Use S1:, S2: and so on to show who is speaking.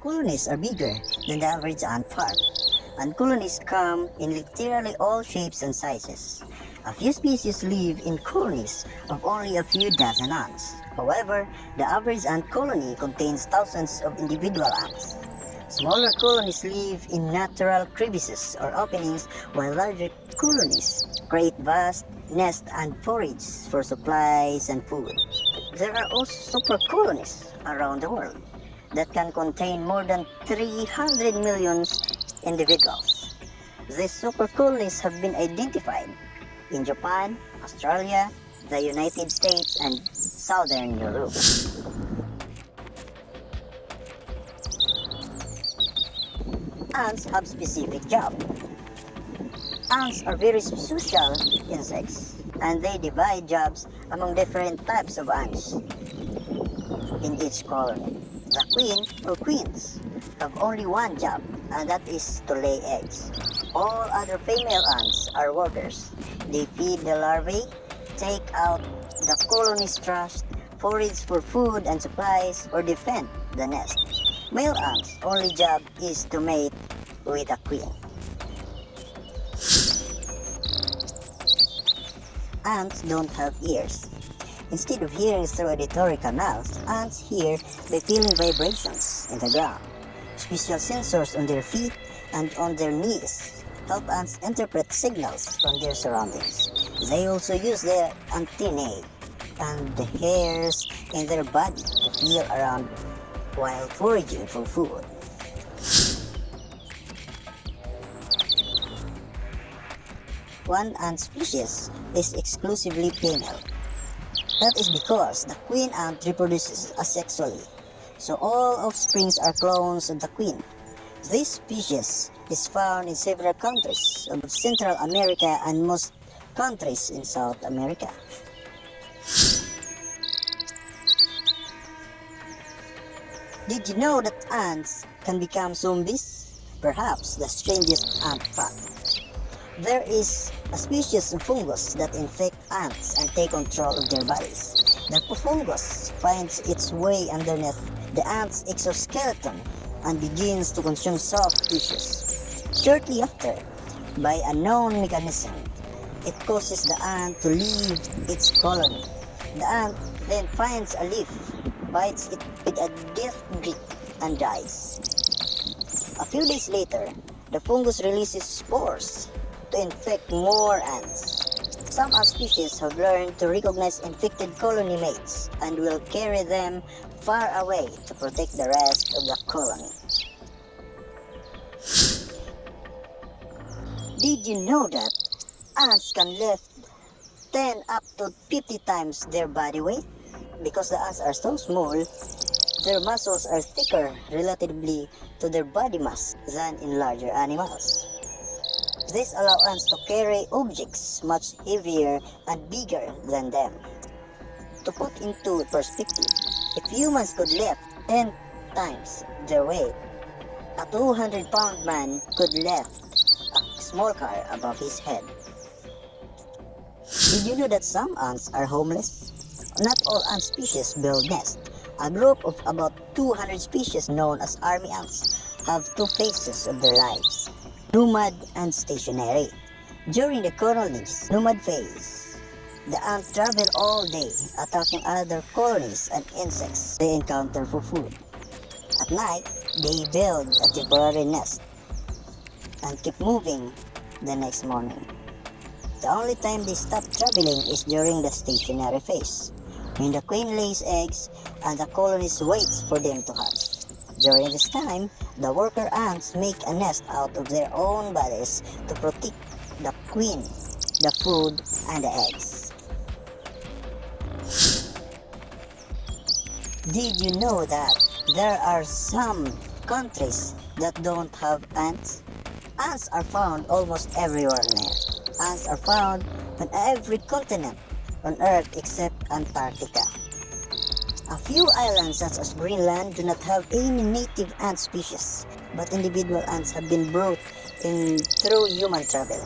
S1: colonies are bigger than the average ant farm, and colonies come in literally all shapes and sizes. A few species live in colonies of only a few dozen ants. However, the average ant colony contains thousands of individual ants. Smaller colonies live in natural crevices or openings, while larger colonies create vast nests and forage for supplies and food. There are also super colonies around the world that can contain more than 300 million individuals. These super colonies have been identified in Japan, Australia, the United States, and Southern Europe. Ants have specific jobs. Ants are very social insects, and they divide jobs among different types of ants in each colony. The queen or queens have only one job, and that is to lay eggs. All other female ants are workers. They feed the larvae, take out the colony's trash, forage for food and supplies, or defend the nest. Male ants' only job is to mate with a queen. Ants don't have ears. Instead of hearing through auditory canals, ants hear by feeling vibrations in the ground. Special sensors on their feet and on their knees help ants interpret signals from their surroundings. They also use their antennae and the hairs in their body to feel around while foraging for food. One ant species is exclusively female. That is because the queen ant reproduces asexually, so all offsprings are clones of the queen. This species is found in several countries of Central America and most countries in South America. Did you know that ants can become zombies? Perhaps the strangest ant fact. There is a species of fungus that infect ants and take control of their bodies. The fungus finds its way underneath the ant's exoskeleton and begins to consume soft tissues. Shortly after, by a known mechanism, it causes the ant to leave its colony. The ant then finds a leaf, bites it with a death grip, and dies. A few days later, the fungus releases spores to infect more ants. Some ant species have learned to recognize infected colony mates and will carry them far away to protect the rest of the colony. Did you know that ants can lift 10 up to 50 times their body weight? Because the ants are so small, their muscles are thicker relatively to their body mass than in larger animals. This allows ants to carry objects much heavier and bigger than them. To put into perspective, if humans could lift 10 times their weight, a 200-pound man could lift a small car above his head. Did you know that some ants are homeless? Not all ant species build nests. A group of about 200 species known as army ants have two phases of their lives: nomad and stationary. During the colonies' nomad phase, the ants travel all day, attacking other colonies and insects they encounter for food. At night, they build a temporary nest and keep moving the next morning. The only time they stop traveling is during the stationary phase, when the queen lays eggs and the colonies waits for them to hatch. During this time, the worker ants make a nest out of their own bodies to protect the queen, the food, and the eggs. Did you know that there are some countries that don't have ants? Ants are found almost everywhere on Earth. Ants are found on every continent on Earth except Antarctica. A few islands such as Greenland do not have any native ant species, but individual ants have been brought in through human travel.